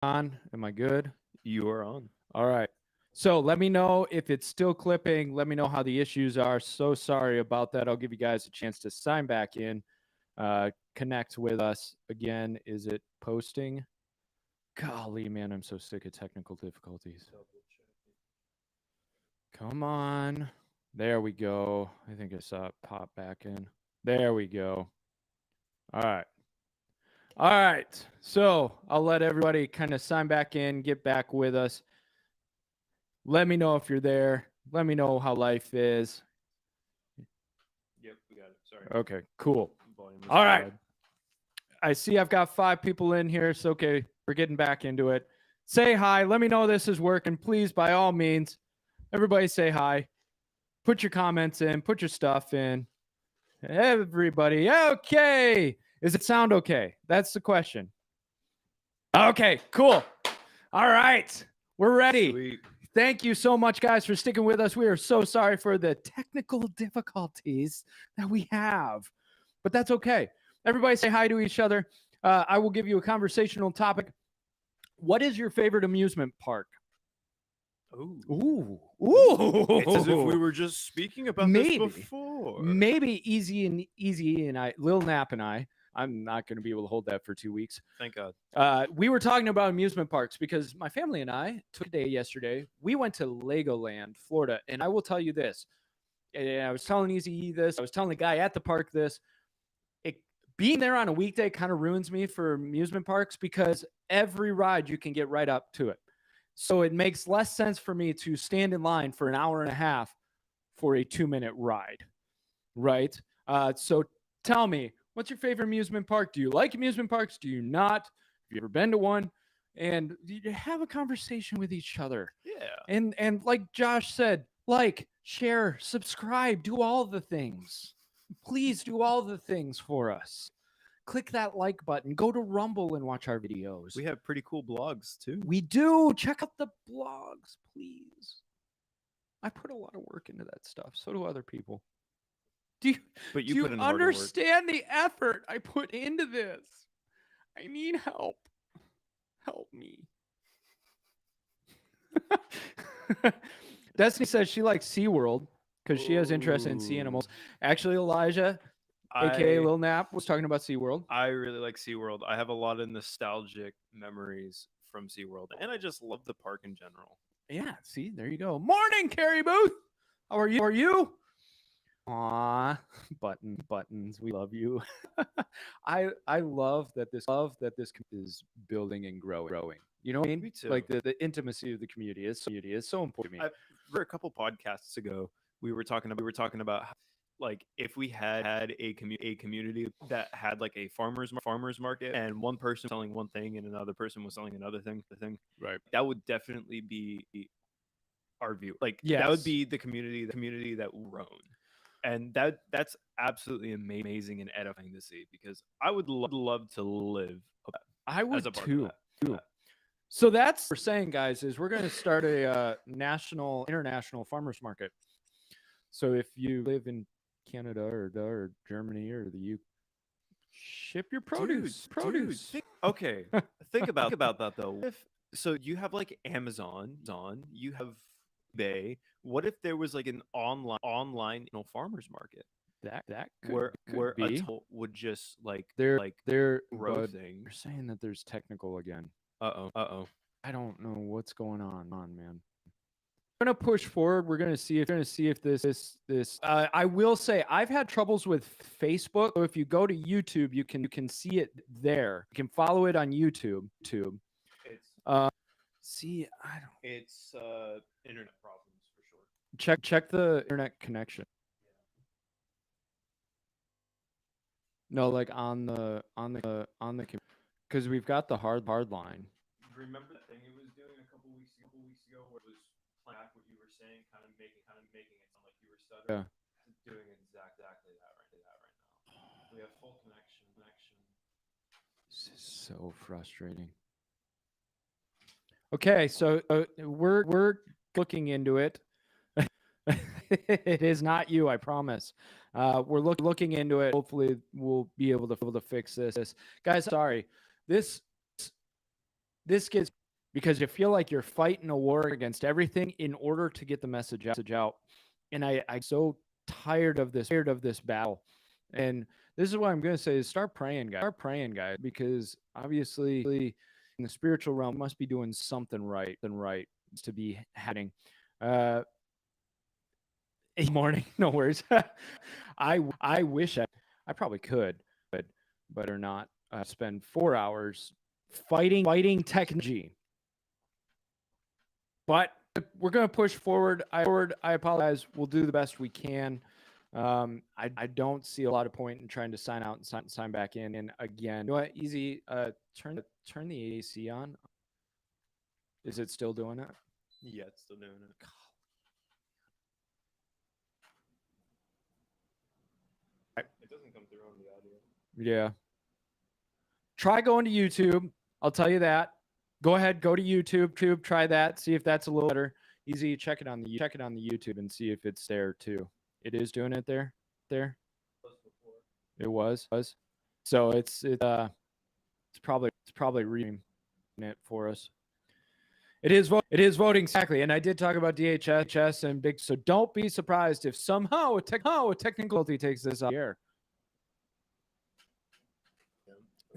on? Am I good? You are on. All right. So let me know if it's still clipping. Let me know how the issues are. So sorry about that. I'll give you guys a chance to sign back in, connect with us again. Is it posting? Golly, man, I'm so sick of technical difficulties. Come on. There we go. I think I saw it pop back in. There we go. All right. All right. So I'll let everybody kind of sign back in, get back with us. Let me know if you're there. Let me know how life is. Yep, we got it. Sorry. Okay, cool. Volume All right. I see I've got 5 people in here. So, okay, we're getting back into it. Say hi. Let me know this is working. Please, by all means, everybody say hi. Put your comments in. Put your stuff in. Everybody. Okay. Does it sound okay? That's the question. Okay, cool. All right. We're ready. Sweet. Thank you so much, guys, for sticking with us. We are so sorry for the technical difficulties that we have, but that's okay. Everybody say hi to each other. I will give you a conversational topic. What is your favorite amusement park? Ooh. Ooh. It's as if we were just speaking about this before. Maybe Easy and I, Lil Nap and I'm not going to be able to hold that for 2 weeks. Thank God. We were talking about amusement parks because my family and I took a day yesterday. We went to Legoland, Florida, and I will tell you this. And I was telling Easy this. I was telling the guy at the park this. Being there on a weekday kind of ruins me for amusement parks because every ride you can get right up to it. So it makes less sense for me to stand in line for an hour and a half for a 2-minute ride, right? So tell me, what's your favorite amusement park? Do you like amusement parks? Do you not? Have you ever been to one? And you have a conversation with each other. Yeah. And like Josh said, like, share, subscribe, do all the things. Please do all the things for us. Click that like button. Go to Rumble and watch our videos. We have pretty cool blogs too. We do. Check out the blogs, please. I put a lot of work into that stuff. So do other people. Do you put in harder work. understand the effort I put into this? I need help. Help me. Destiny says she likes SeaWorld because she has interest in sea animals. Actually, Elijah, aka Lil Nap, was talking about SeaWorld. I really like SeaWorld. I have a lot of nostalgic memories from SeaWorld, and I just love the park in general. Yeah, see, there you go. Morning, Carrie Booth. How are you? How are you? Aw, buttons. We love you. I love that this is building and growing. You know what I mean? Me too. Like the intimacy of the community is so important to me. For a couple podcasts ago, we were talking about how, like, if we had a community that had like a farmers market, and one person was selling one thing and another person was selling another thing, Right. that would definitely be our view. Like, Yes. that would be the community that we've grown. And that's absolutely amazing and edifying to see, because I would love to live I would as a part too. of that. So that's what we're saying, guys, is we're going to start a international farmers market. So if you live in Canada or Germany or the UK, ship your produce. Okay, think about that though. So you have like Amazon, you have eBay. What if there was like an online farmers market That where be. a toll would just like They're grow but things? You're saying that there's technical again. Uh-oh. I don't know what's going on, man. We're gonna push forward. We're gonna see if this. I will say I've had troubles with Facebook. So if you go to YouTube, you can see it there. You can follow it on YouTube. It's See, I don't. it's internet problems for sure. Check the internet connection. No, like on the because we've got the hard line. Remember that thing it was doing a couple weeks ago where it was playing back what you were saying, kind of making it sound like you were stuttering? Yeah. It's doing exactly that right now. We have full connection. This is so frustrating. Okay, so we're looking into it. It is not you, I promise. We're looking into it. Hopefully, we'll be able to fix this, guys. Sorry, this this gets because you feel like you're fighting a war against everything in order to get the message out. And I'm so tired of this battle. And this is what I'm going to say is start praying, guys, because obviously in the spiritual realm must be doing something right to be having. Morning, no worries. I wish I probably could, but or not spend 4 hours fighting technology. But we're going to push forward. I apologize. We'll do the best we can. I don't see a lot of point in trying to sign out and sign back in. And again, you know what? Easy. Turn the AC on. Is it still doing it? Yeah, it's still doing it. It doesn't come through on the audio. Yeah. Try going to YouTube. I'll tell you that. Go ahead, go to YouTube, try that, see if that's a little better. Easy, check it on the YouTube and see if it's there too. It is doing it there. It was. So it's probably reading it for us. It is voting exactly, and I did talk about DHS and big. So don't be surprised if somehow a technicality takes this out of the air.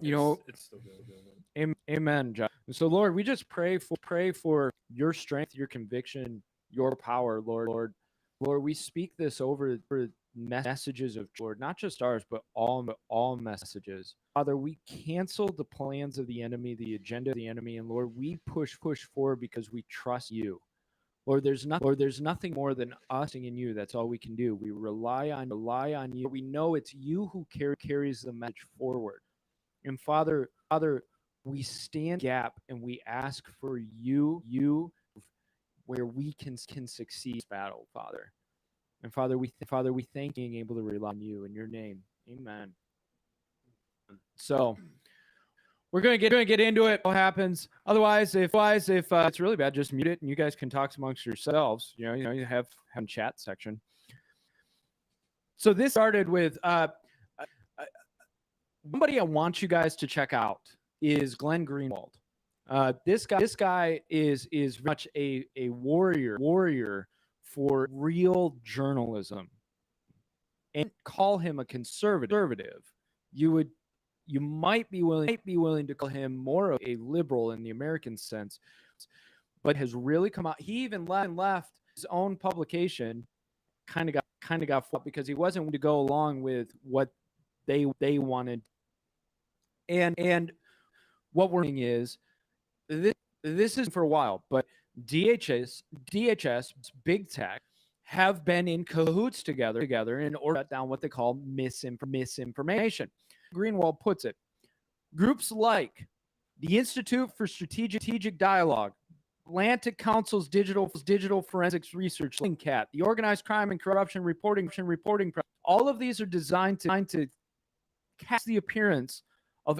It's still doing it. Amen, John. So Lord, we just pray for your strength, your conviction, your power, Lord. We speak this over messages of Lord, not just ours, but all messages. Father, we cancel the plans of the enemy, the agenda of the enemy, and Lord, we push forward because we trust you. Lord, there's nothing more than us in you. That's all we can do. We rely on you. We know it's you who carries the message forward. And Father, we stand gap and we ask for you where we can succeed this battle, Father. And Father, we thank you being able to rely on you in your name. Amen. So we're gonna get into it. What happens? Otherwise, if it's really bad, just mute it and you guys can talk amongst yourselves. You have a chat section. So this started with somebody I want you guys to check out is Glenn Greenwald. This guy is much a warrior for real journalism, and call him a conservative. You might be willing to call him more of a liberal in the American sense, but has really come out. He even left his own publication, kind of got fought because he wasn't willing to go along with what they wanted. And what we're seeing is this is for a while, but DHS, big tech have been in cahoots together in order to shut down what they call misinformation. Greenwald puts it, groups like the Institute for Strategic Dialogue, Atlantic Council's Digital Forensics Research, CAT, the Organized Crime and Corruption Reporting, all of these are designed to cast the appearance of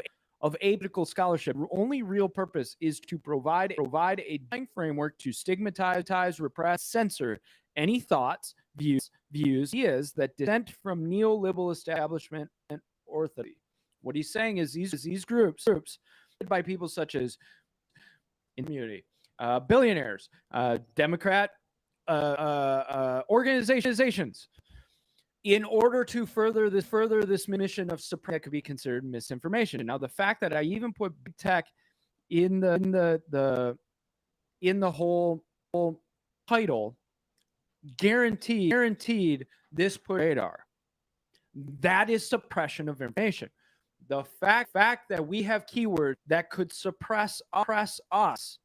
apolitical scholarship. Only real purpose is to provide a framework to stigmatize, repress, censor any thoughts, views, ideas that dissent from neoliberal establishment and orthodoxy. What he's saying is these groups by people such as in community, billionaires, Democrat organizations, in order to further this mission of suppression that could be considered misinformation. Now, the fact that I even put big tech in the whole title guaranteed this put radar. That is suppression of information. The fact that we have keywords that could suppress us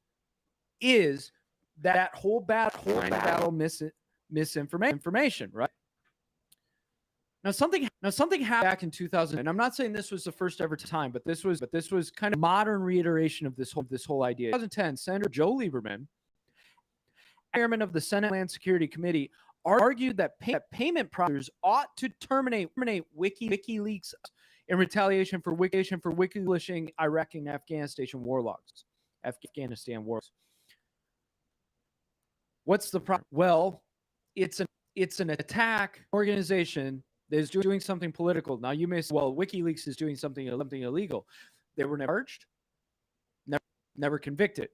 is that whole battle misinformation, right? Now something happened back in 2000, and I'm not saying this was the first ever time, but this was kind of modern reiteration of this whole idea. In 2010, Senator Joe Lieberman, chairman of the Senate Land Security Committee, argued that payment providers ought to terminate WikiLeaks in retaliation for publishing Iraq and Afghanistan war logs. What's the problem? Well, it's an attack organization that is doing something political. Now you may say, well, WikiLeaks is doing something illegal. They were never charged. never convicted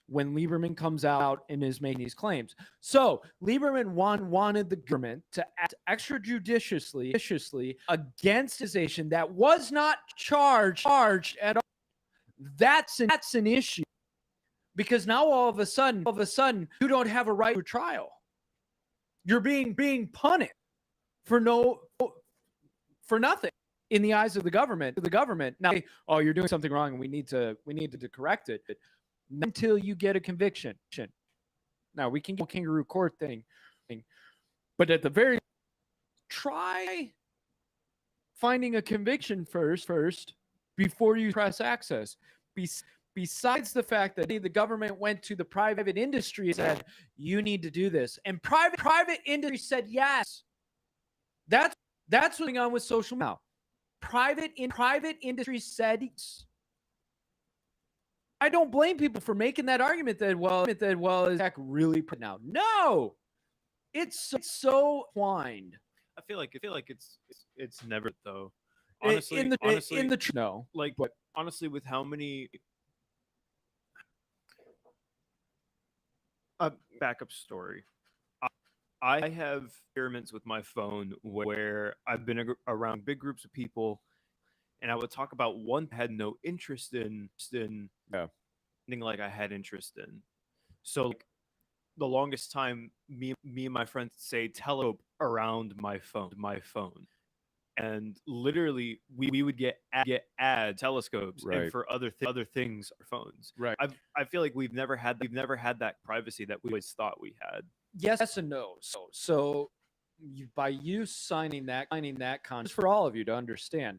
when Lieberman comes out and is making these claims. So Lieberman wanted the government to act extrajudiciously against an organization that was not charged at all. That's an issue, because now all of a sudden you don't have a right to a trial. You're being punished for nothing in the eyes of the government. Now, oh, you're doing something wrong and we need to correct it. Not until you get a conviction. Now we can get a kangaroo court thing, but at the very try finding a conviction first before you press access. Besides the fact that the government went to the private industry and said, you need to do this. And private industry said yes. That's what's going on with social now. Private industry said yes. I don't blame people for making that argument that, is that really put now? No. It's so twined. I feel like it's never though. Honestly, no. Like, but honestly, with how many backup story, I have experiments with my phone where I've been around big groups of people, and I would talk about one had no interest in something like I had interest in. So like, the longest time, me and my friends say telescope around my phone. And literally, we would get ad telescopes and for other things, our phones. Right. I feel like we've never had that privacy that we always thought we had. Yes and no. So by you signing that contract, for all of you to understand,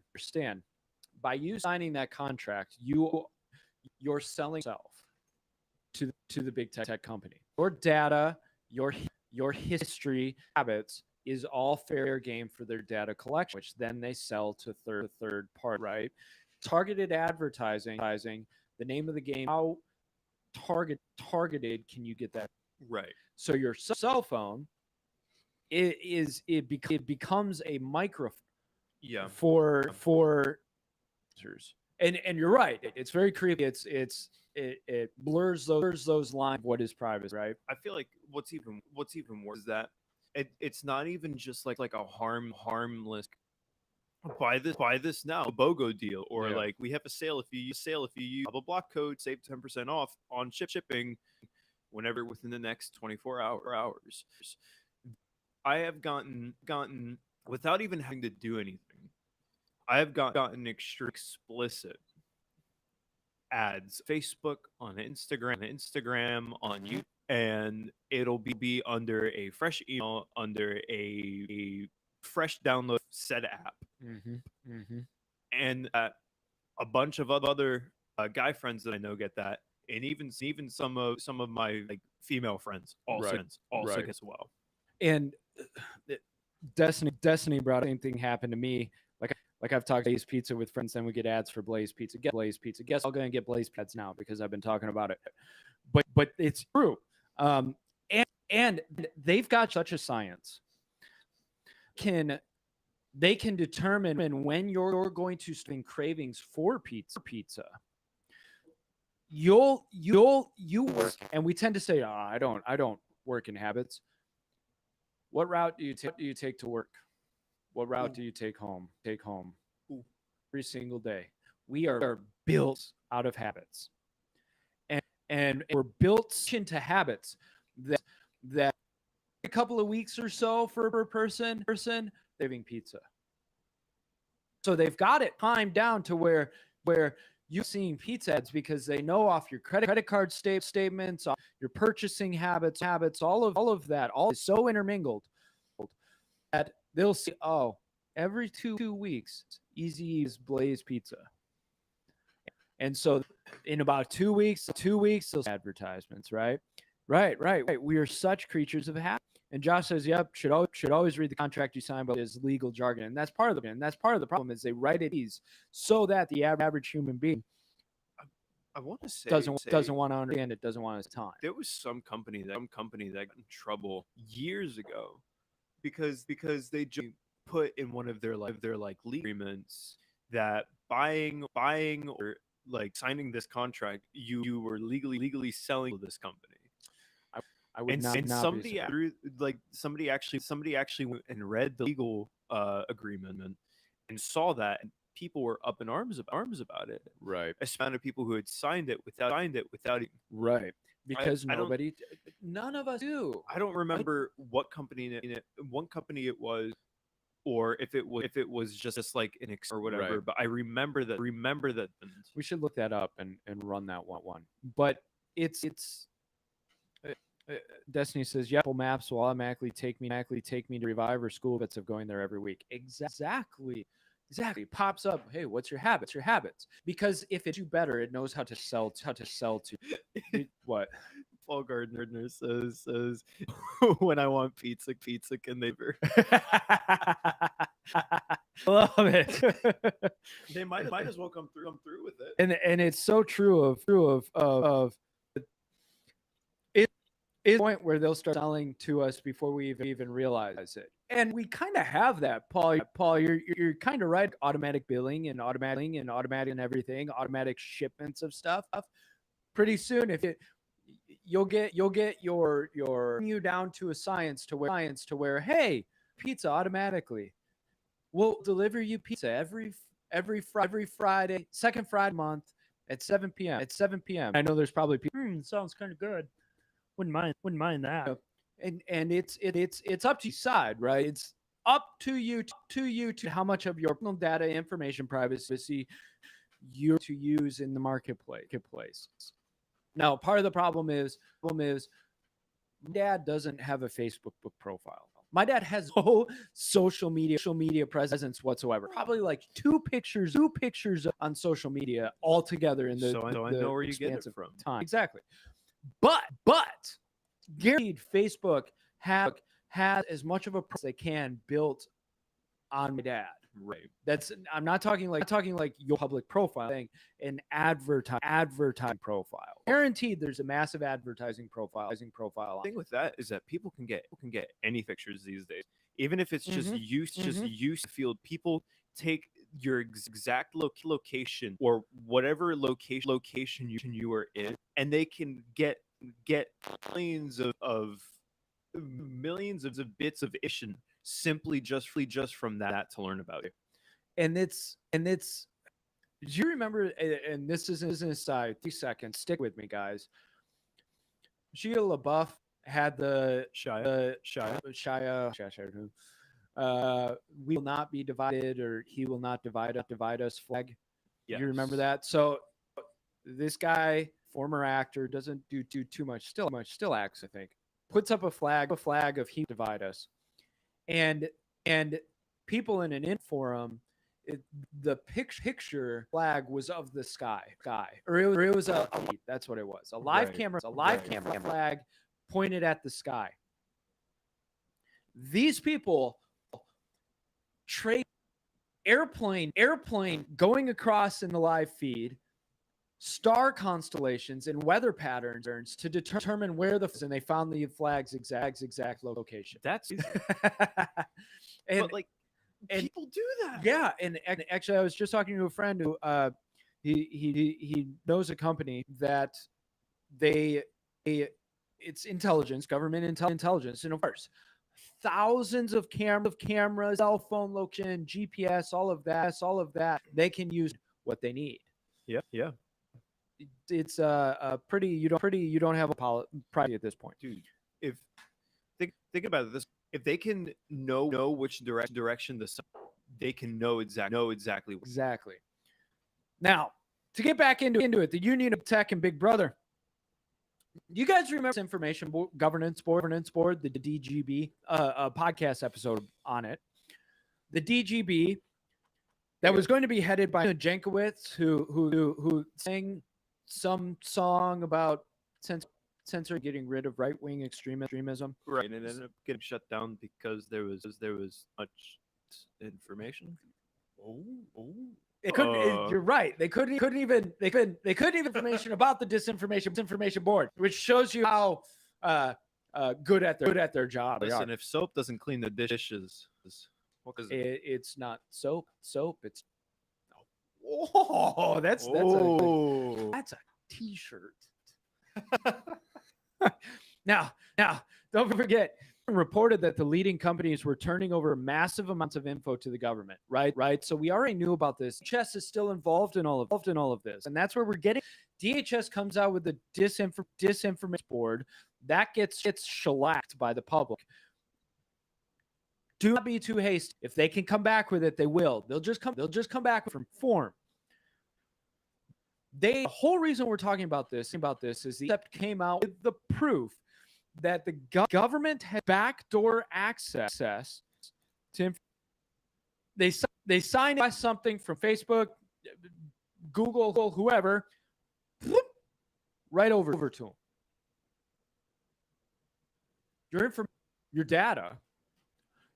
by you signing that contract, you're selling yourself to the big tech company. Your data, your history, habits is all fair game for their data collection, which then they sell to third party, right? Targeted advertising, the name of the game, how targeted can you get that? Right. So your cell phone it becomes a microphone. Yeah. For and you're right. It's very creepy. It blurs those lines. What is privacy, right? I feel like what's even worse is that it's not even just like a harmless buy this now BOGO deal, or like we have a sale if you use a block code, save 10% off on shipping whenever within the next 24 hours. I have gotten without even having to do anything. I have gotten extremely explicit ads, Facebook, on Instagram, on YouTube, and it'll be under a fresh email, under a fresh download said app, and a bunch of other guy friends that I know get that, and even some of my like female friends also get as well. And Destiny brought the same thing happened to me. Like I've talked Blaze Pizza with friends, then we get ads for Blaze Pizza. Get Blaze Pizza. Guess I'm going to get Blaze Pizza now because I've been talking about it. But it's true. And they've got such a science. They can determine when you're going to start cravings for pizza. You work, and we tend to say, I don't work in habits. What route do you take to work? What route do you take home? Every single day. We are built out of habits, and we're built into habits that a couple of weeks or so for a person having pizza. So they've got it timed down to where you're seeing pizza ads because they know off your credit card statements, off your purchasing habits, all of that, all is so intermingled that they'll see, every 2 weeks, Easy is Blaze Pizza. And so in about 2 weeks, those advertisements, right? We are such creatures of habit. And Josh says, yep, should always read the contract you sign, but it's legal jargon. And that's part of the problem is they write it easy so that the average human being I want to say doesn't want to understand it, doesn't want his time. There was some company that got in trouble years ago because they just put in one of their legal agreements that buying or like signing this contract, you were legally selling this company. I would And not be somebody surprised. somebody actually went and read the legal agreement and saw that, and people were up in arms about it. Right. A amount of people who had signed it without even, Right. Because I don't none of us do. I don't remember what company one company it was, or if it was just like an or whatever. Right. But I remember that. We should look that up and run that one. But it's uh, Destiny says, yeah, Apple Maps will automatically take me to Revive or school bits of going there every week. Exactly. It pops up. Hey, what's your habits? Because if it do better, it knows how to sell to what? Paul Gardner says when I want pizza, can they? Love it. They might as well come through with it. And it's so true of it is a point where they'll start selling to us before we even realize it. And we kind of have that, Paul. You're kind of right. Automatic billing and automatic and everything, automatic shipments of stuff. Pretty soon, if it you'll get your you down to a science to where hey, pizza automatically. We'll deliver you pizza every Friday, second Friday month at 7 p.m. I know there's probably people. Sounds kind of good. Wouldn't mind that. And it's up to you side, right? It's up to you to how much of your personal data, information, privacy you to use in the marketplace. Now, part of the problem is my dad doesn't have a Facebook profile. My dad has no social media presence whatsoever. Probably like two pictures on social media altogether in the So I know where you get it from. Time. Exactly. But guaranteed Facebook has as much of a presence they can built on my dad. Right. I'm not talking like your public profile thing, an advertising profile. Guaranteed there's a massive advertising profile. The thing with that is that people can get any pictures these days. Even if it's just use to field, people take your exact location or whatever location you are in, and they can get millions of bits of information simply just from that to learn about it. And it's do you remember, and this is an aside, 3 seconds, stick with me guys. Shia LaBeouf had the Shia we will not be divided, or he will not divide us flag. Yes. You remember that? So this guy, former actor, doesn't do too much, still acts, I think, puts up a flag of he divide us. And people in an forum, the picture flag was of the sky, or it was a that's what it was, a live camera flag pointed at the sky. These people trade airplane going across in the live feed, star constellations and weather patterns to determine where and they found the flag's exact location. That's and but like people do that. Yeah, and actually I was just talking to a friend who he knows a company that it's intelligence, government intelligence, and of course thousands of cameras, cell phone location, GPS, all of that they can use what they need. Yeah. It's pretty you don't have a privacy at this point, dude. If think about this, if they can know which direction the sun, they can know exactly. Now, to get back into it, the Union of Tech and Big Brother. You guys remember this information governance board, the DGB, a podcast episode on it. The DGB that was going to be headed by Jankowicz, who sang some song about censoring, getting rid of right-wing extremism. Right, and it ended up getting shut down because there was much information. You're right. They couldn't even information about the disinformation board, which shows you how good at their job. Listen, if soap doesn't clean the dishes, what is it? It's not soap. It's Oh, that's Oh. a t-shirt. Now, don't forget, reported that the leading companies were turning over massive amounts of info to the government, right? So we already knew about this. DHS is still involved in all of this, and that's where we're getting. DHS comes out with the disinformation board that gets shellacked by the public. Do not be too hasty. If they can come back with it, they will. They'll just come back from form. The whole reason we're talking about this is the CEPT came out with the proof that the government had backdoor access to. They signed something from Facebook, Google, whoever, right over to them. Your information, your data,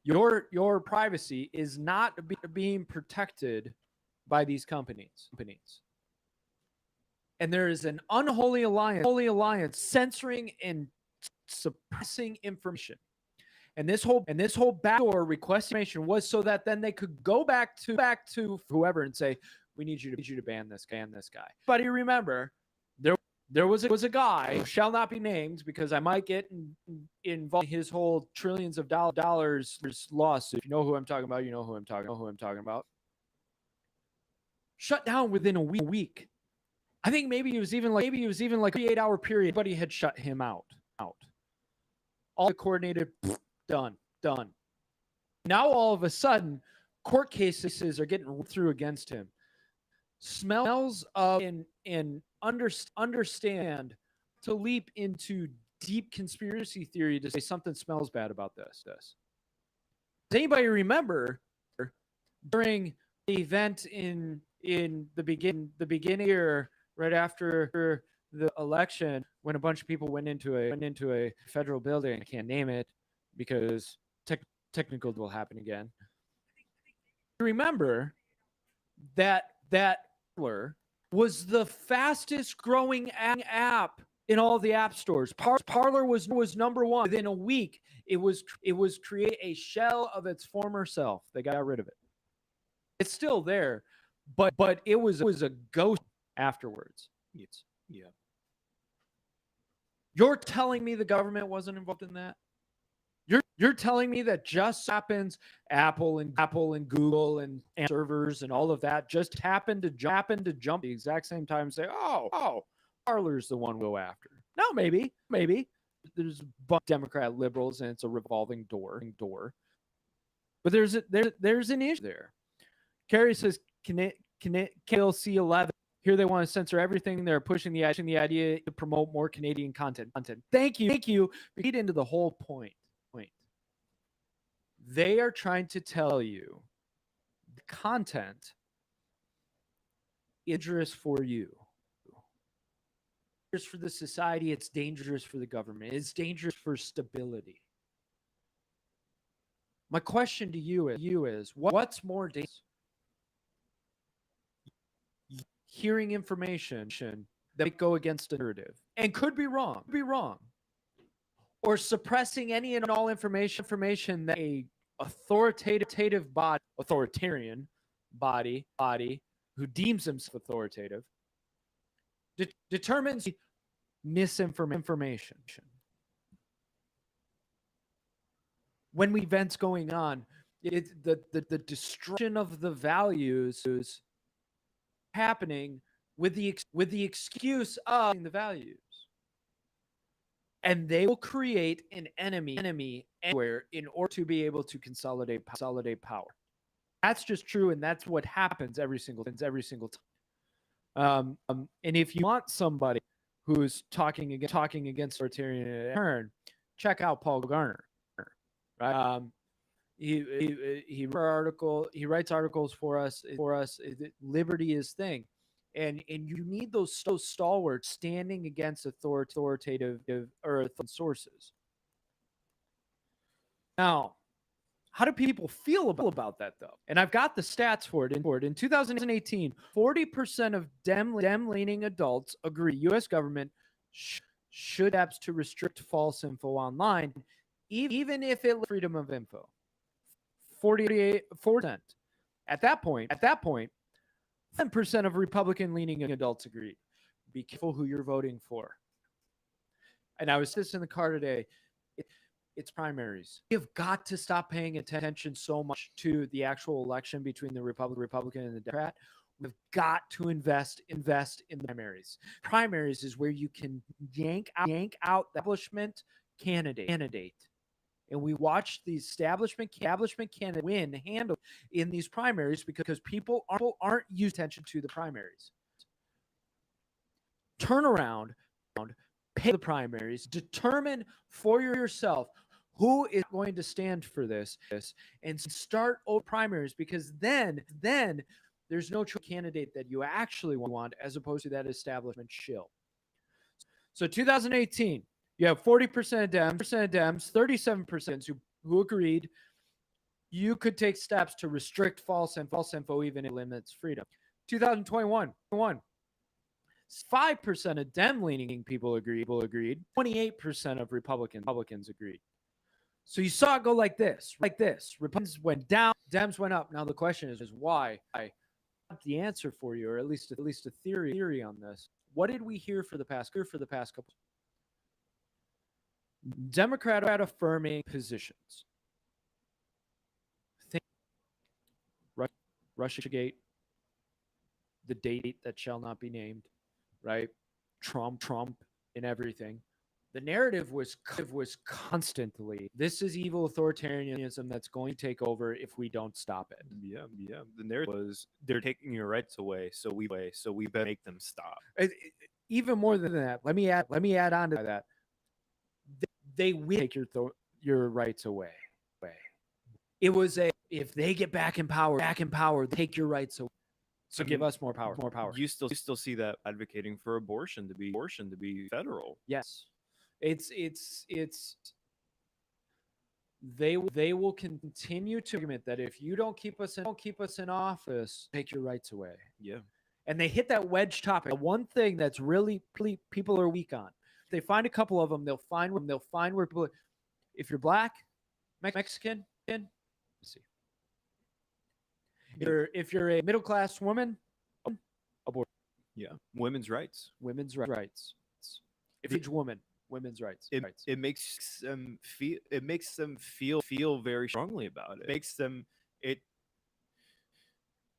your privacy is not being protected by these companies. And there is an unholy alliance censoring and suppressing information. And this whole backdoor request information was so that then they could go back to whoever and say, we need you to ban this guy. But you remember, there was a guy who shall not be named because I might get involved in his whole trillions of dollars lawsuit. If you know who I'm talking about, you know who I'm talking about. Shut down within a week. I think maybe it was even like a 38-hour period. Everybody had shut him out. All coordinated, done. Now all of a sudden, court cases are getting through against him. Smells of and understand to leap into deep conspiracy theory to say something smells bad about this. Does anybody remember during the event in the beginning here, right after the election, when a bunch of people went into a federal building? I can't name it because technical will happen again. Remember that was the fastest growing app in all the app stores. Parler was number one. Within a week, it was create a shell of its former self. They got rid of it. It's still there, but it was a ghost afterwards. Yeah. You're telling me the government wasn't involved in that? You're telling me that just happens Apple and Google and servers and all of that just happened to jump at the exact same time and say, oh, Parler's the one we'll go after. No, maybe. There's a bunch of Democrat liberals and it's a revolving door. But there's an issue there. Carrie says, can it kill C11? Here they want to censor everything. They're pushing the idea to promote more Canadian content. Thank you. Get into the whole point. They are trying to tell you the content is dangerous for you. It's dangerous for the society. It's dangerous for the government. It's dangerous for stability. My question to you is what's more dangerous? Hearing information that might go against a narrative and could be wrong, or suppressing any and all information that a authoritarian body who deems himself authoritative determines misinformation. When events going on, the destruction of the values is happening with the excuse of the values. And they will create an enemy anywhere in order to be able to consolidate power. That's just true, and that's what happens every single time. And if you want somebody who's talking against authoritarian turn, check out Paul Garner. Right? He writes articles for us. Liberty is thing. And you need those stalwarts standing against authoritative or sources. Now, how do people feel about that, though? And I've got the stats for it. In 2018, 40% of Dem-leaning adults agree U.S. government should apps to restrict false info online, even if it freedom of info. 48%. At that point, 10% of Republican-leaning adults agreed. Be careful who you're voting for. And I was just in the car today. It's primaries. We have got to stop paying attention so much to the actual election between the Republican and the Democrat. We've got to invest in the primaries. Primaries is where you can yank out the establishment candidate. And we watch the establishment candidate win handle in these primaries because people aren't using attention to the primaries. Turn around, pay the primaries, determine for yourself who is going to stand for this, and start old primaries, because then there's no candidate that you actually want as opposed to that establishment shill. So 2018, you have 40% of Dems, 37% who agreed you could take steps to restrict false info, even if it limits freedom. 2021, 5% of Dem-leaning people agreed. 28% of Republicans agreed. So you saw it go like this. Republicans went down, Dems went up. Now the question is why? I have the answer for you, or at least a theory on this. What did we hear for the past couple? Democrat affirming positions. Think Russiagate, the date that shall not be named, right? Trump and everything. The narrative was constantly, this is evil authoritarianism that's going to take over if we don't stop it. Yeah. The narrative was, they're taking your rights away, so we better make them stop. Even more than that, let me add on to that. They will take your rights away. It was if they get back in power, take your rights away. So give us more power. You still see that advocating for abortion to be federal. Yes. It's they will continue to argument that if you don't keep us in office, take your rights away. Yeah. And they hit that wedge topic. One thing that's really people are weak on. They find a couple of them, they'll find where people, if you're black, Mexican, let's see. If you're a middle class woman, abortion. Yeah. Women's rights. If you're a woman, women's rights. It makes them feel very strongly about it. It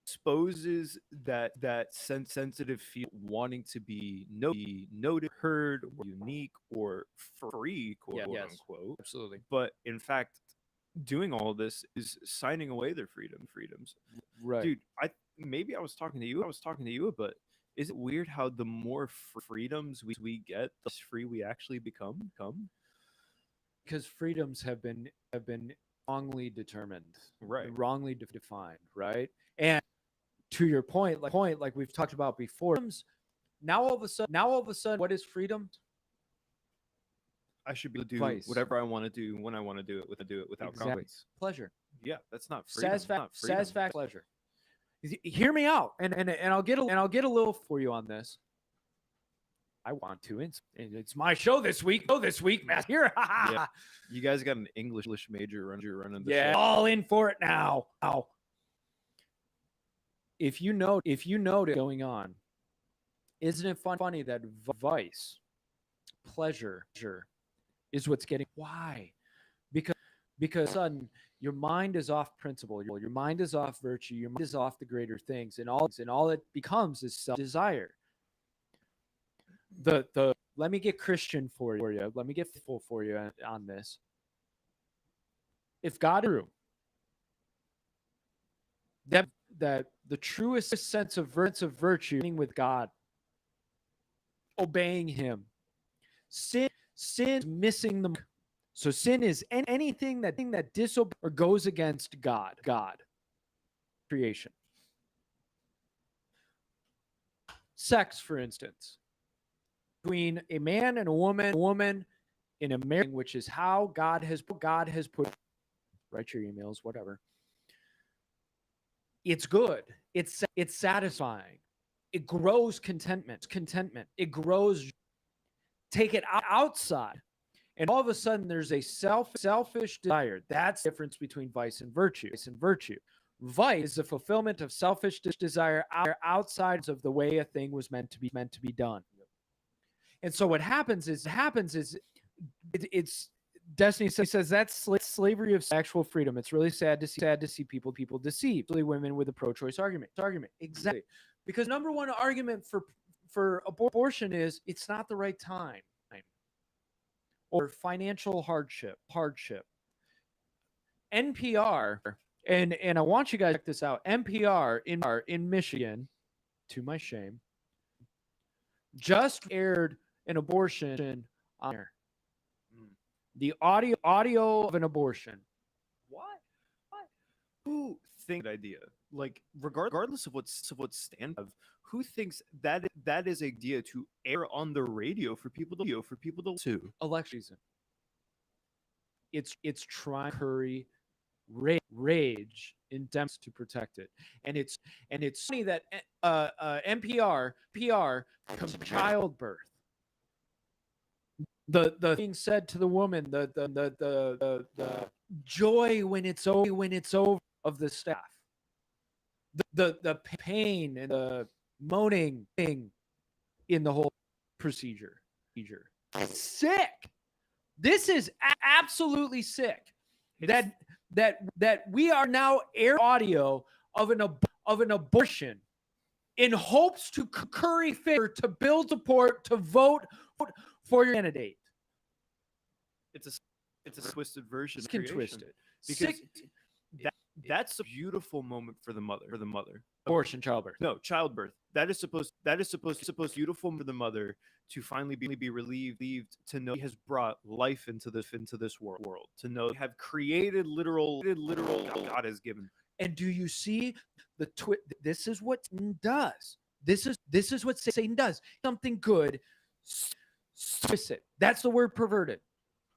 exposes that sensitive feel, wanting to be noted, heard, or unique, or free, quote unquote. Absolutely. But in fact, doing all this is signing away their freedoms. Right. Dude, maybe I was talking to you, but is it weird how the more freedoms we get, the less free we actually become? Because freedoms have been wrongly determined, right? Wrongly defined, right? And to your point, like we've talked about before, now all of a sudden, what is freedom? I should be able to do whatever I want to do when I want to do it without consequence. Pleasure. Yeah, that's not freedom. Satisfaction, pleasure. Hear me out, and I'll get a little for you on this. I want to, and it's my show this week. Matt. Here, yeah. You guys got an English major running the show. All in for it now. If you know what's going on, isn't it funny that vice, pleasure, is what's getting why? Because sudden your mind is off principle, your mind is off virtue, your mind is off the greater things, and all it becomes is self-desire. The let me get Christian for you. Let me get full for you on this. If God is true, that the truest sense of virtue with God, obeying Him, sin is missing the mark. So sin is anything that disobeys or goes against God, creation. Sex, for instance, between a man and a woman in a marriage, which is how God has put. Write your emails, whatever. It's good. It's satisfying. It grows contentment. It grows. Take it outside. And all of a sudden, there's a selfish desire. That's the difference between vice and virtue. Vice is the fulfillment of selfish desire outside of the way a thing was meant to be done. And so what happens is it's Destiny says that's slavery of actual freedom. It's really sad to see people deceive, especially women with a pro-choice argument. Exactly, because number one argument for abortion is it's not the right time, or financial hardship. NPR, and I want you guys to check this out. NPR in Michigan, to my shame, just aired an abortion on air. The audio of an abortion. What? Who think that idea? Like, regardless of what stand of, who thinks that is an idea to air on the radio for people to listen to? Election season. It's trying to curry rage in Democrats to protect it, and it's funny that NPR comes from childbirth. The thing said to the woman, the joy when it's over of the staff, the pain and the moaning thing in the whole procedure. Sick. This is absolutely sick. That we are now air audio of an abortion in hopes to curry favor, to build support, to vote for your candidate. It's a twisted version. It's twisted because that's a beautiful moment for the mother. Abortion, childbirth. No, childbirth. That is supposed beautiful for the mother to finally be relieved, to know he has brought life into this world, to know have created literal God has given. And do you see the this is what Satan does. This is what Satan does. Something good, twist it. That's the word perverted.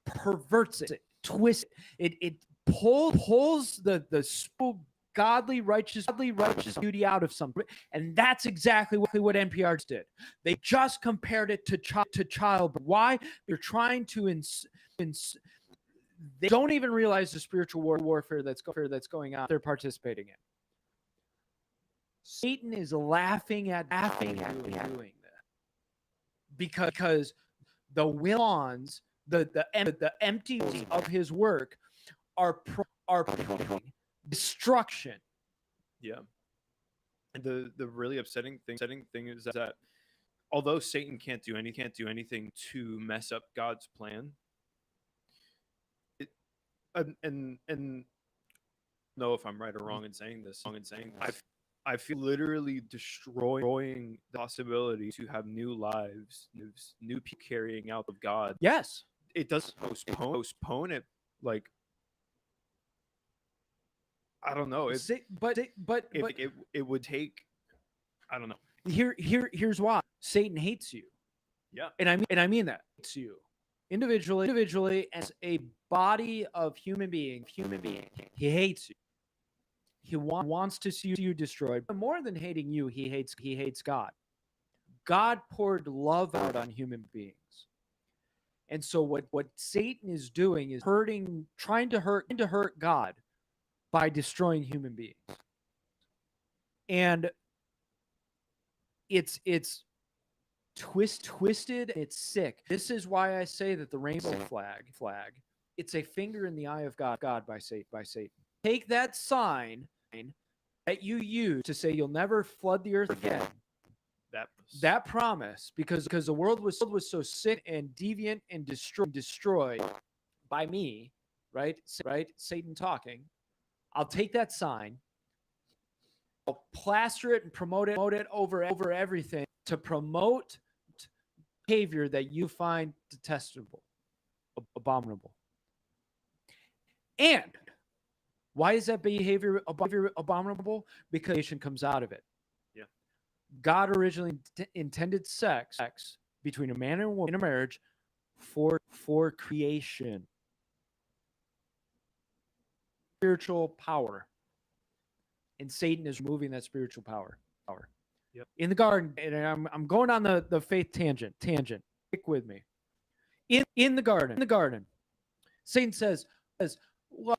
Perverts it, twists it. It pulls the godly righteous beauty out of something, and that's exactly what NPR did. They just compared it to childbirth. Why? They're trying to they don't even realize the spiritual warfare that's going on. They're participating in. Satan is laughing at doing that because the Willons, the empties of his work are destruction. Yeah. And the really upsetting thing is that although Satan can't do anything to mess up God's plan, and know if I'm right or wrong in saying this. I feel literally destroying the possibility to have new lives, new people carrying out of God. Yes. It does postpone it, like, I don't know. But it would take, I don't know. Here's why Satan hates you. Yeah. And I mean that. Hates you individually as a body of human being. He hates you. He wants to see you destroyed. But more than hating you, he hates God. God poured love out on human beings. And so what Satan is doing is trying to hurt God by destroying human beings. And it's twisted, it's sick. This is why I say that the rainbow flag, it's a finger in the eye of God by Satan. Take that sign that you use to say you'll never flood the earth again. That promise, because the world was so sick and deviant and destroyed by me, right? Satan talking. I'll take that sign, I'll plaster it and promote it over everything to promote behavior that you find detestable, abominable. And why is that behavior abominable? Because creation comes out of it. Yeah. God originally intended sex between a man and a woman in a marriage for creation. Spiritual power. And Satan is removing that spiritual power. Yep. In the garden, and I'm going on the faith tangent. Stick with me. In the garden, Satan says, well,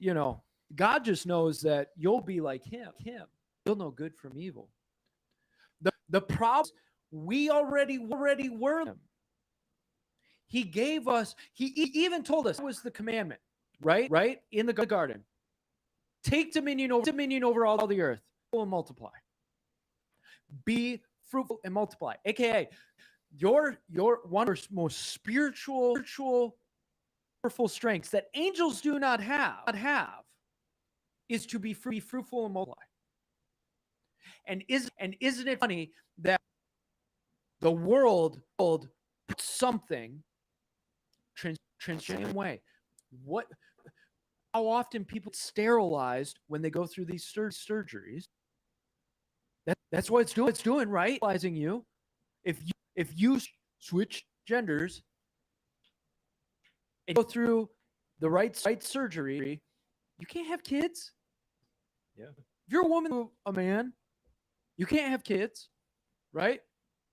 God just knows that you'll be like him. You'll know good from evil. The problem, we already were him. He gave us, he even told us, that was the commandment, right? In the garden. Take dominion over all the earth and multiply. Be fruitful and multiply. AKA, your one of the most spiritual, powerful strengths that angels do not have is to be fruitful and multiply. And isn't it funny that the world puts something transgender way? How often people sterilized when they go through these surgeries? That's what it's doing, right? Sterilizing you. If you switch genders and go through the right surgery, you can't have kids. Yeah. If you're a woman, a man, you can't have kids, right?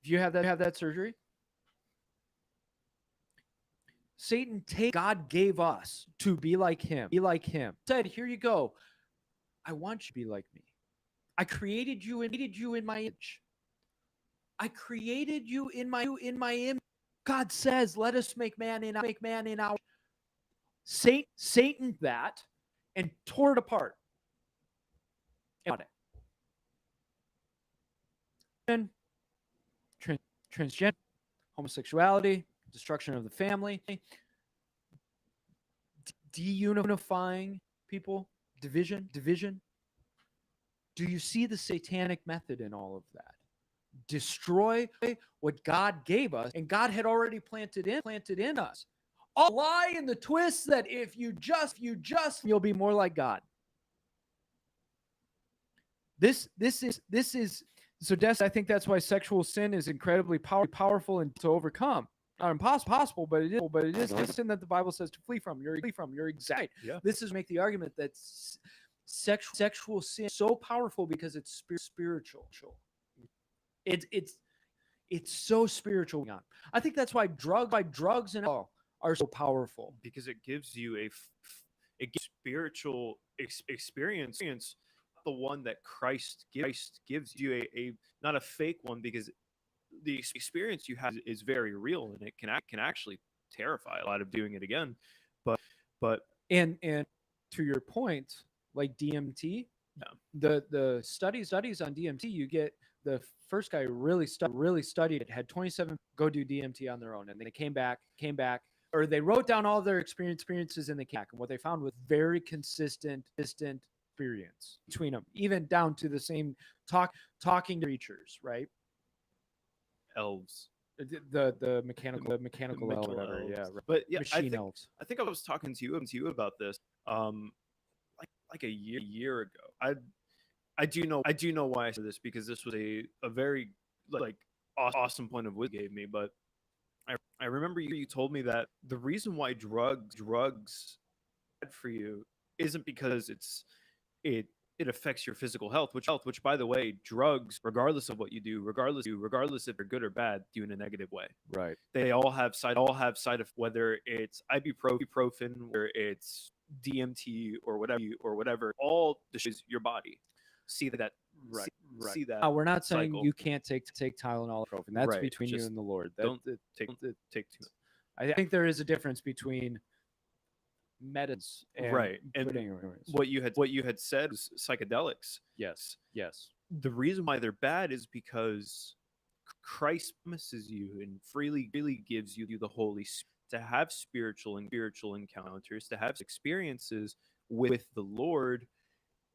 If you have that surgery. Satan God gave us to be like him. Said, here you go. I want you to be like me. I created you in my image. I created you in my image. God says, let us make man in our. Satan that and tore it apart. And transgender, homosexuality, destruction of the family, deunifying people, division. Do you see the satanic method in all of that? Destroy what God gave us, and God had already planted in us. A lie and the twist that if you just, you'll be more like God. This is so. I think that's why sexual sin is incredibly powerful and to overcome. Not impossible, but it is a sin that the Bible says to flee from. You're exact. Yeah. This is make the argument that sexual sin is so powerful because it's spiritual. It's so spiritual. I think that's why drugs and alcohol are so powerful, because it gives you a spiritual experience, the one that Christ gives you, a not a fake one, because the experience you have is very real, and it can actually terrify a lot of doing it again. But and to your point, like DMT, the studies on DMT, you get the first guy really studied it, had 27 go do DMT on their own, and they came back, or they wrote down all their experiences and they came back, and what they found was very consistent experience between them, even down to the same talking creatures, right? Elves, the mechanical elves, whatever, elves. yeah, right. But yeah, Machine elves. I think I was talking to you about this like a year ago. I do know why I said this, because this was a very like awesome point of wisdom you gave me. But I remember you told me that the reason why drugs bad for you isn't because it affects your physical health, which by the way, drugs, regardless of what you do, regardless if they're good or bad, do in a negative way. Right. They all have side effects, whether it's ibuprofen, whether it's DMT or whatever, all destroys your body. See that. Right. See that. We're not saying cycle. you can't take Tylenol, ibuprofen. That's Right. between you Just and the Lord. don't take too much. I think there is a difference between medicines and Right. And anyways. what you had said was psychedelics. Yes. The reason why they're bad is because Christ promises you and freely gives you the Holy Spirit to have spiritual encounters, to have experiences with the Lord.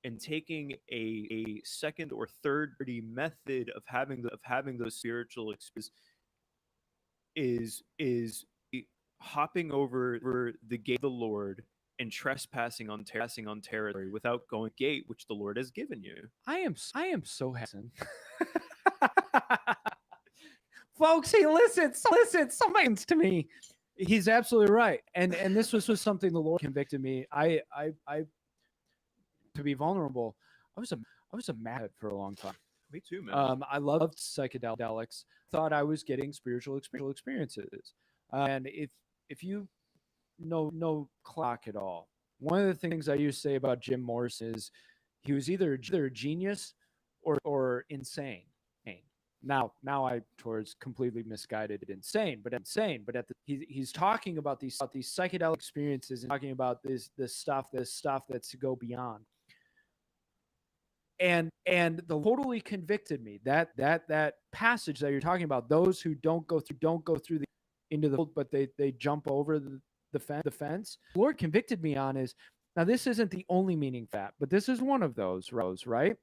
And taking a second or third method of having those spiritual experiences is hopping over the gate of the Lord and trespassing on territory without going gate which the Lord has given you. I am so happy. Folks, he listens, somebody to me. He's absolutely right. And this was something the Lord convicted me. I to be vulnerable, I was a mad for a long time. Me too, man. I loved psychedelics. Thought I was getting spiritual experiences. And if you know clock at all, One of the things I used to say about Jim Morrison is he was either a genius or insane. Now I towards completely misguided insane, but at the he's talking about these psychedelic experiences and talking about this stuff that's to go beyond. And the totally convicted me that passage that you're talking about, those who don't go through the into the but they jump over the fence. The Lord convicted me on is, now this isn't the only meaning for that, but this is one of those, right?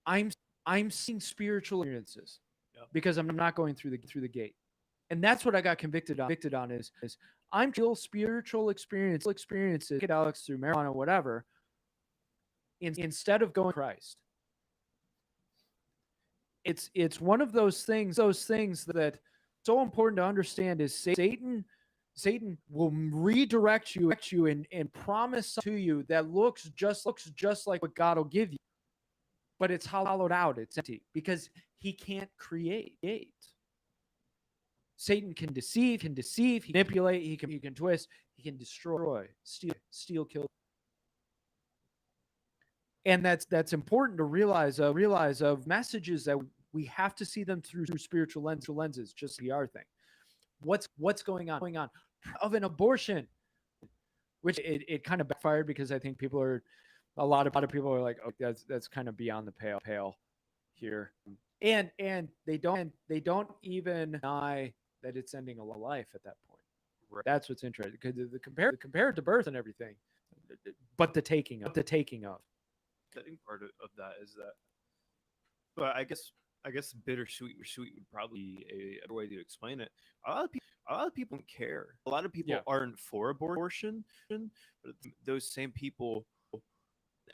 I'm seeing spiritual experiences because I'm not going through the gate. And that's what I got convicted on is I'm still spiritual experiences, psychedelics through marijuana, whatever, instead of going to Christ. It's one of those things that so important to understand is Satan will redirect you and promise to you that looks just like what God will give you, but it's hollowed out, it's empty, because he can't create. Satan can deceive, he can manipulate, he can twist, he can destroy, steal, kill. And that's important to realize of messages that we have to see them through spiritual lenses, just the R thing. What's going on of an abortion, which it kind of backfired because I think a lot of people are like, oh, that's kind of beyond the pale here, and they don't even deny that it's ending a life at that point. Right. That's what's interesting, because the compared to birth and everything, but the taking of. I think part of that is that, but I guess bittersweet would probably be a way to explain it. A lot of people don't care. A lot of people aren't for abortion, but those same people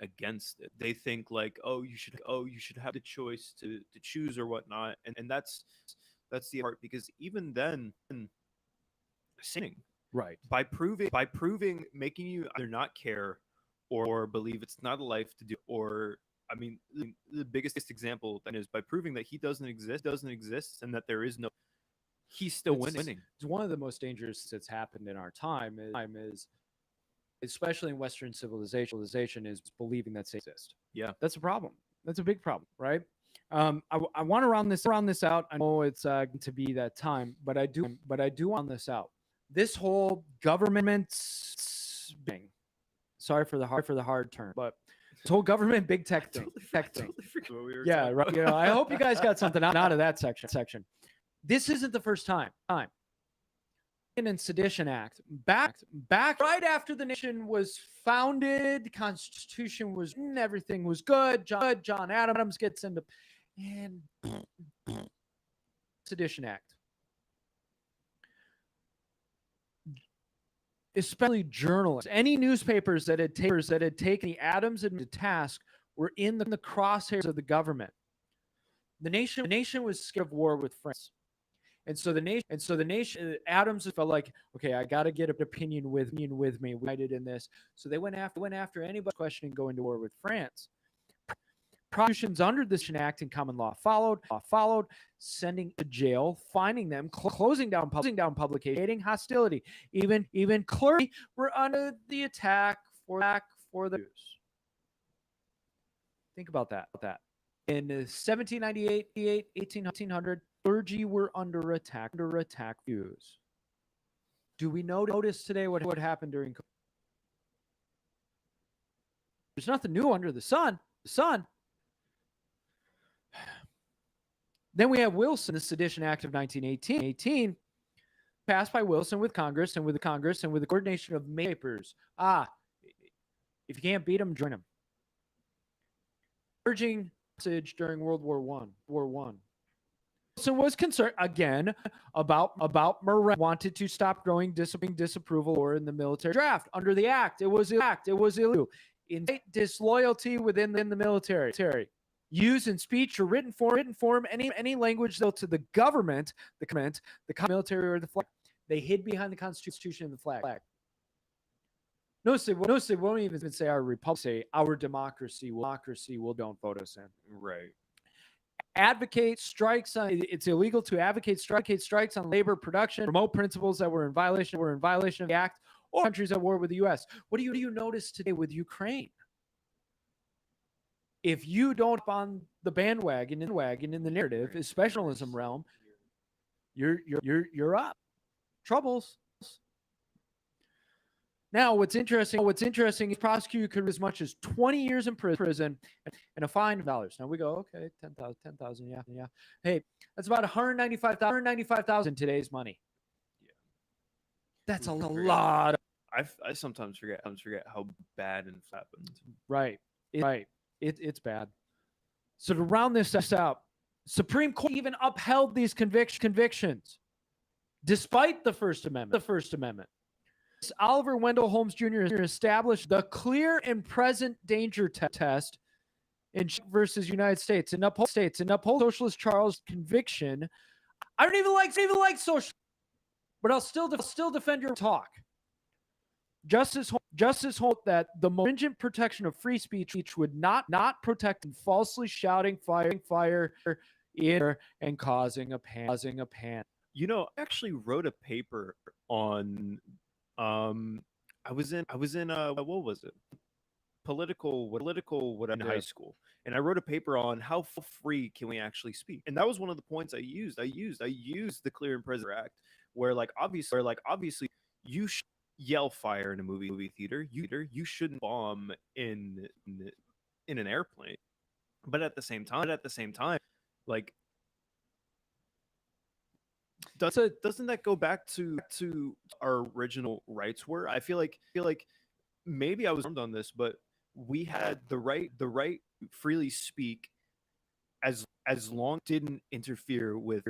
against it. They think like, oh, you should have the choice to choose or whatnot, and that's the part, because even then, sinning right by proving making you either not care or believe it's not a life to do, or I mean, the biggest example then is by proving that he doesn't exist, and that there is no, he's still winning. It's one of the most dangerous that's happened in our time is especially in Western civilization, is believing that Satan exists. Yeah, that's a problem. That's a big problem, right? I want to round this out. I know it's going to be that time, but I do round this out. This whole government thing. Sorry for the hard turn, but this whole government big tech thing. Yeah, right. You know, I hope you guys got something out of that section. This isn't the first time. And Sedition Act back right after the nation was founded, the Constitution was, everything was good. John Adams gets into and Sedition Act. Especially journalists, any newspapers that had taken the Adams into task were in the crosshairs of the government. The nation was scared of war with France. And so the nation, Adams felt like, okay, I got to get an opinion with me, united in this. So they went after anybody questioning going to war with France. Prosecutions under this act and common law followed, sending to jail, fining them, closing down publication, hostility. Even clergy were under the attack for the news. Think about that. In 1798, 1800, clergy were under attack views. Do we notice today what happened during COVID? There's nothing new under the sun. Then we have Wilson, the Sedition Act of 1918, passed by Wilson with Congress and with the coordination of papers. If you can't beat them, join them. Urging message during World War I. Wilson was concerned again about Moran, wanted to stop growing disapproval or in the military draft under the act. It was illegal. Incite disloyalty within the military. Use in speech or written form any language though to the government, the military or the flag. They hid behind the Constitution and the flag. Notice they won't even say our republic. Say our democracy will don't vote us in. Right. Advocate strikes on. It's illegal to advocate strikes on labor production. Promote principles that were in violation of the act, or countries at war with the U.S. What do you notice today with Ukraine? If you don't on the bandwagon in the narrative, especially journalism realm, you're up. Troubles. Now, what's interesting is prosecutor could as much as 20 years in prison and a fine of dollars. Now we go, okay, 10,000, yeah. Hey, that's about 195,000 today's money. Yeah. That's a lot. I sometimes forget how bad it happened. Right. It's bad. So to round this out, Supreme Court even upheld these convictions despite the First Amendment. Oliver Wendell Holmes Jr. established the clear and present danger test in versus United States and uphold Socialist Charles' conviction. I don't even like social, but I'll still defend your talk. Justice Holt that the most stringent protection of free speech would not protect falsely shouting fire in and causing a panic. You know, I actually wrote a paper on I was in what was it? Political in high school. And I wrote a paper on how free can we actually speak. And that was one of the points I used. I used the Clear and Present Act where obviously you should yell fire in a movie theater. You shouldn't bomb in an airplane. But at the same time, like doesn't that go back to our original rights were? I feel like maybe I was informed on this, but we had the right to freely speak as long as it didn't interfere with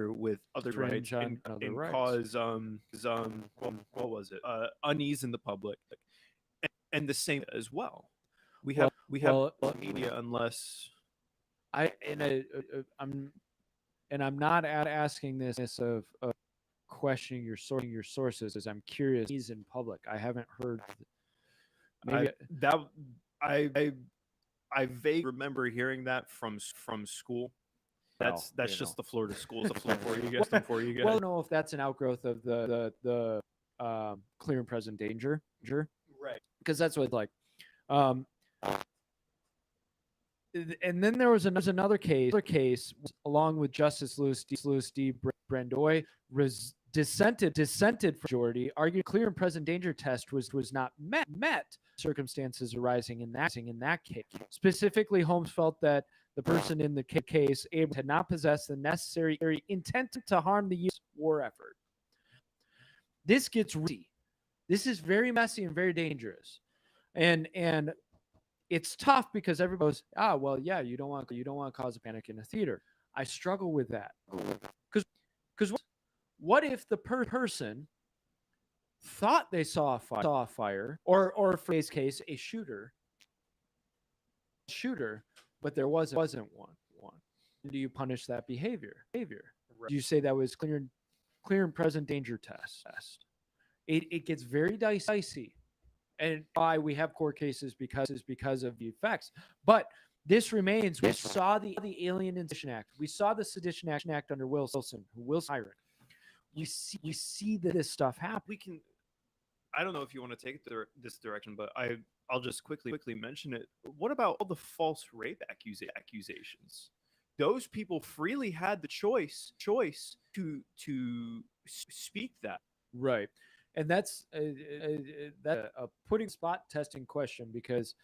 other rights and cause what was it, unease in the public, and the same as well. We have media unless I'm not asking this of questioning your sources, as I'm curious. He's in public. I haven't heard. Maybe I vaguely remember hearing that from school. That's just the Florida schools. The for you guys. Well, I don't know if that's an outgrowth of the clear and present danger, right? Because that's what it's like. And then there was another case along with Justice Louis D. Brandoy dissented from majority, argued clear and present danger test was not met circumstances arising in that case. Specifically, Holmes felt that the person in the case had not possessed the necessary intent to harm the U.S. war effort. This gets risky. This is very messy and very dangerous, and it's tough because everybody goes, well, yeah, you don't want to cause a panic in a theater. I struggle with that because what if the person thought they saw a fire, or for this case, a shooter, but there wasn't one. Do you punish that behavior? Right. Do you say that was clear and present danger test? It gets very dicey. And why we have court cases because of the effects. But this remains. We saw the Alien and Sedition Act. We saw the Sedition Act under Wilson, who Wilson hired. We see this stuff happen. We can. I don't know if you want to take it this direction, but I'll just quickly mention it. What about all the false rape accusations? Those people freely had the choice to speak that. Right. And that's a putting spot testing question, because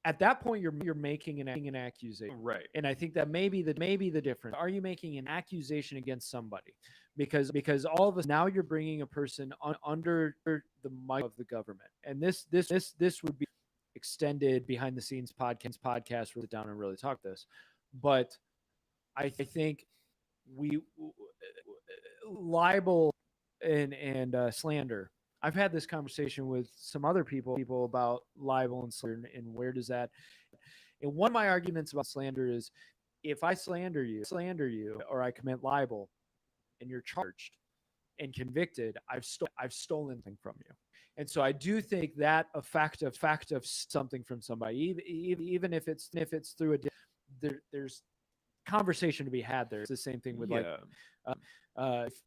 at that point you're making an accusation, right? And I think that may be the difference. Are you making an accusation against somebody? Because all of us now you're bringing a person under the mic of the government, and this would be extended behind the scenes podcast where we sit down and really talk this. But I think we libel and slander. I've had this conversation with some other people about libel and slander, and where does that. And one of my arguments about slander is, if I slander you, or I commit libel, and you're charged and convicted, I've stolen something from you. And so I do think that a fact of something from somebody, even if it's through there's conversation to be had there. It's the same thing with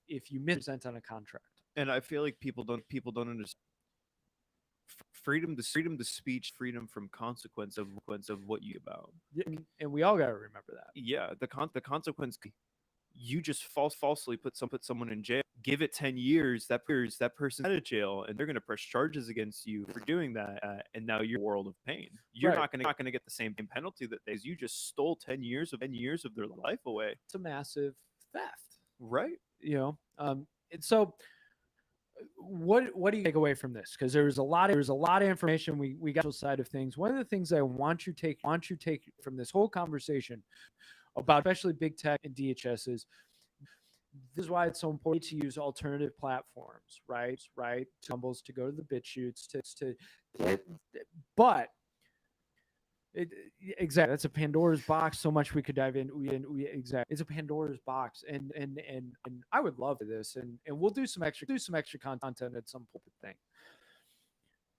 if you mispresent on a contract. And I feel like people don't understand freedom to speech, freedom from consequence of what you about. And we all got to remember that. Yeah, the consequence, you just falsely put someone in jail, give it 10 years, that person's out of jail, and they're going to press charges against you for doing that, and now you're in a world of pain. You're Right. not going to get the same penalty that you just stole 10 years of their life away. It's a massive theft, Right. and so what do you take away from this? Because there's a lot of information. We got the side of things. One of the things I want you take from this whole conversation about especially big tech and DHS is this is why it's so important to use alternative platforms, right? Tumbles to go to the BitChutes but exactly, that's a Pandora's box. So much we could dive in. Exactly, it's a Pandora's box, and I would love this, and we'll do some extra content at some point. Thing.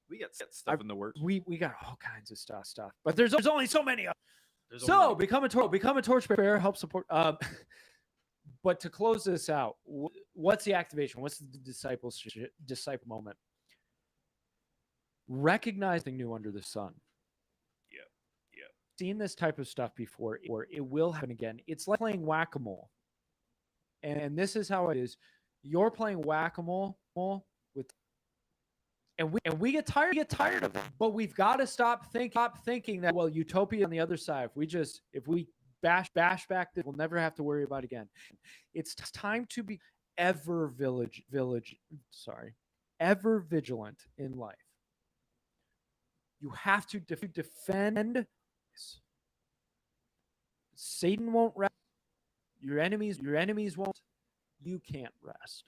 We got stuff in the works. We got all kinds of stuff, but there's only so many. So become a torchbearer, help support. But to close this out, what's the activation? What's the disciple moment? Recognizing new under the sun. Seen this type of stuff before, or it will happen again. It's like playing whack-a-mole, and this is how it is. You're playing whack-a-mole with, and we get tired of it. But we've got to stop thinking that, well, utopia on the other side. If we bash back, that we'll never have to worry about again. It's time to be ever vigilant in life. You have to defend. Satan won't rest. Your enemies won't. You can't rest.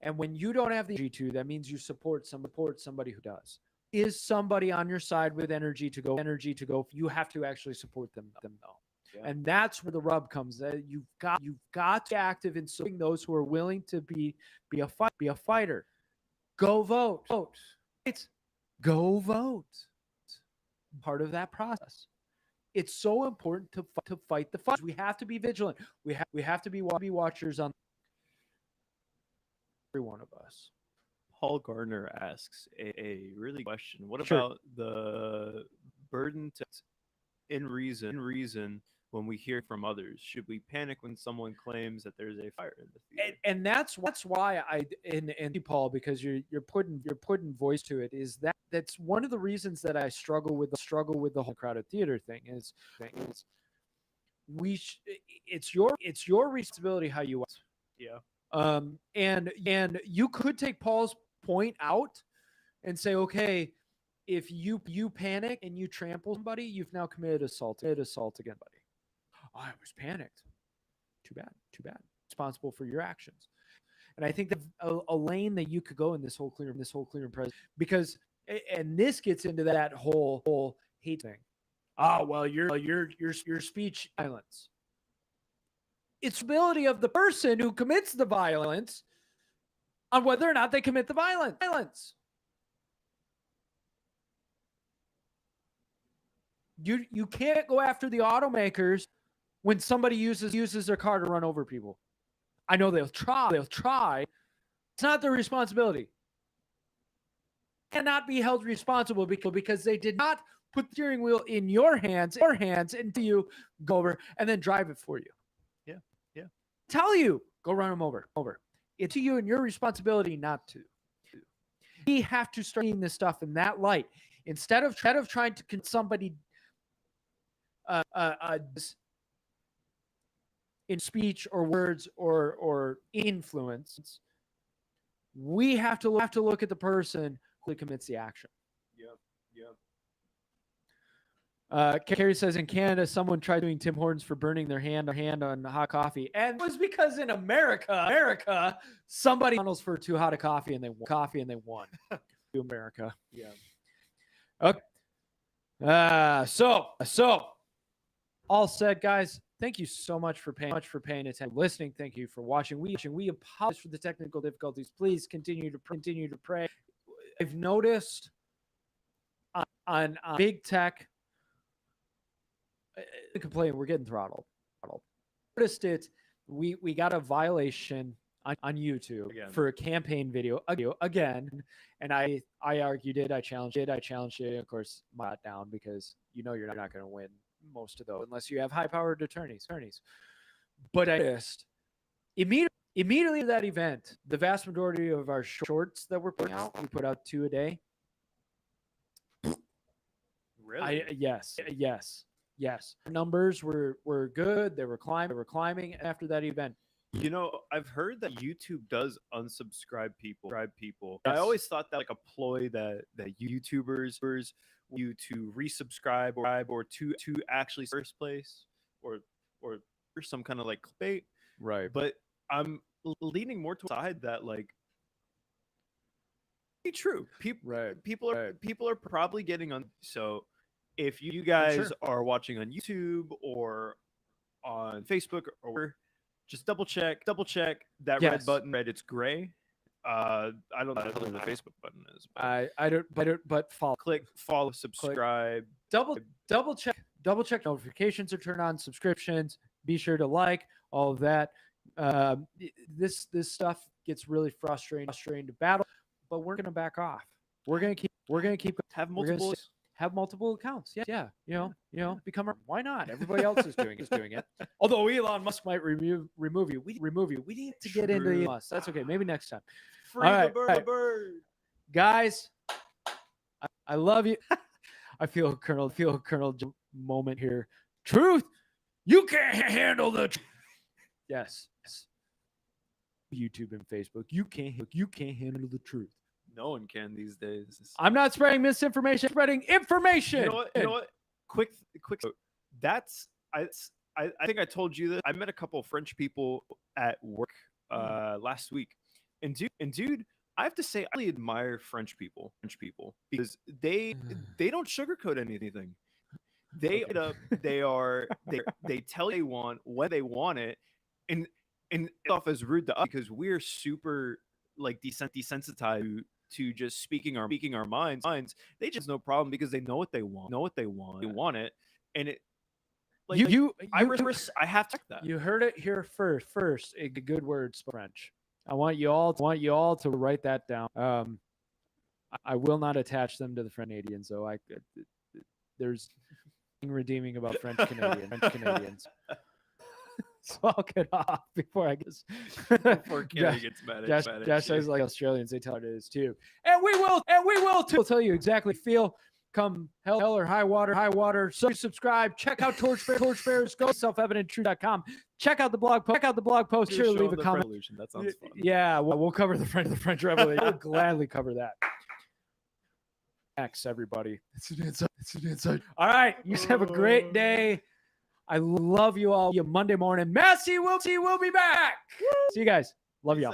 And when you don't have the energy to, that means you support somebody who does. Is somebody on your side with energy to go? You have to actually support them though. Yeah. And that's where the rub comes. You've got to be active in supporting those who are willing to be a fighter. Go vote. Go vote. Part of that process. It's so important to fight the fight. We have to be vigilant. We have to be watchers on every one of us. Paul Gardner asks a really question. What about the burden to in reason when we hear from others? Should we panic when someone claims that there's a fire in the theater? And that's why and Paul, because you're putting voice to it, is that's one of the reasons that I struggle with the whole crowded theater thing is it's your responsibility how you act. Yeah. And you could take Paul's point out and say, okay, if you panic and you trample somebody, you've now committed assault against somebody. Oh, I was panicked. Too bad. Responsible for your actions. And I think that a lane that you could go in this whole clear presence, because, and this gets into that whole hate thing. Oh, well, your speech violence. It's the ability of the person who commits the violence on whether or not they commit the violence. You can't go after the automakers when somebody uses their car to run over people. I know they'll try. It's not their responsibility. Cannot be held responsible because they did not put the steering wheel in your hands until you go over and then drive it for you. Yeah. Tell you, go run them over. It's you and your responsibility not to. We have to start seeing this stuff in that light. Instead of trying to convince somebody in speech or words or influence, we have to look at the person who commits the action. Carrie says in Canada, someone tried doing Tim Hortons for burning their hand on hot coffee, and it was because in America, somebody McDonald's for too hot a coffee and they won. To America, yeah. Okay. So all said, guys. Thank you so much for paying attention, listening. Thank you for watching. We apologize for the technical difficulties. Please continue to pray. I've noticed on big tech, complain we're getting throttled. Noticed it. We got a violation on YouTube Again. for a campaign video again, and I argued it, I challenged it. Of course, I got down because you're not going to win most of those unless you have high-powered attorneys. But I noticed immediately after that event, the vast majority of our shorts that we're putting out, we put out 2 a day. Really? Yes. Numbers were good. They were climbing after that event. You know, I've heard that YouTube does unsubscribe people. Yes. I always thought that like a ploy that YouTubers you to resubscribe or to actually first place or some kind of like clickbait. Right. But I'm leaning more to the side that like be true. People are probably getting on. So if you guys are watching on YouTube or on Facebook or just double check that red button. Red, it's gray. I don't know what the Facebook button is. But follow. Click follow, subscribe. Double check notifications are turned on, subscriptions. Be sure to like all of that. This stuff gets really frustrating to battle, but we're gonna back off. We're gonna keep have multiple. Have multiple accounts. Yeah. You know, become why not? Everybody else is doing it. Although Elon Musk might remove you. We need to get into Elon Musk. That's okay. Maybe next time. Free the bird. Guys, I love you. I feel Colonel moment here. Truth. You can't handle the truth. Yes. YouTube and Facebook. You can't handle the truth. No one can these days. I'm not spreading misinformation. I'm spreading information. You know what? Quick. That's I think I told you this. I met a couple of French people at work last week, and dude, I have to say I really admire French people because they don't sugarcoat anything. They they tell you they want when they want it, and it's off as rude to us because we're super like desensitized to just speaking our minds. They just no problem because they know what they want. They want it, and it. Like I have to check that. You heard it here first. A good word, French. I want you all to write that down. I will not attach them to the French Canadians, though. There's nothing redeeming about French Canadians. So I'll get off before I guess. Before Carrie gets mad at Josh says like Australians, they tell it is too. And we will too. We'll tell you exactly feel. Come hell or high water. So subscribe. Check out Torchbearers. Go selfevidenttruth.com. Check out the blog post. Sure, leave a comment. That sounds fun. Yeah, we'll cover the French Revolution. We'll gladly cover that. Thanks, everybody. It's an inside. All right, you have a great day. I love you all. You Monday morning. Massey will be back. See you guys. Love y'all.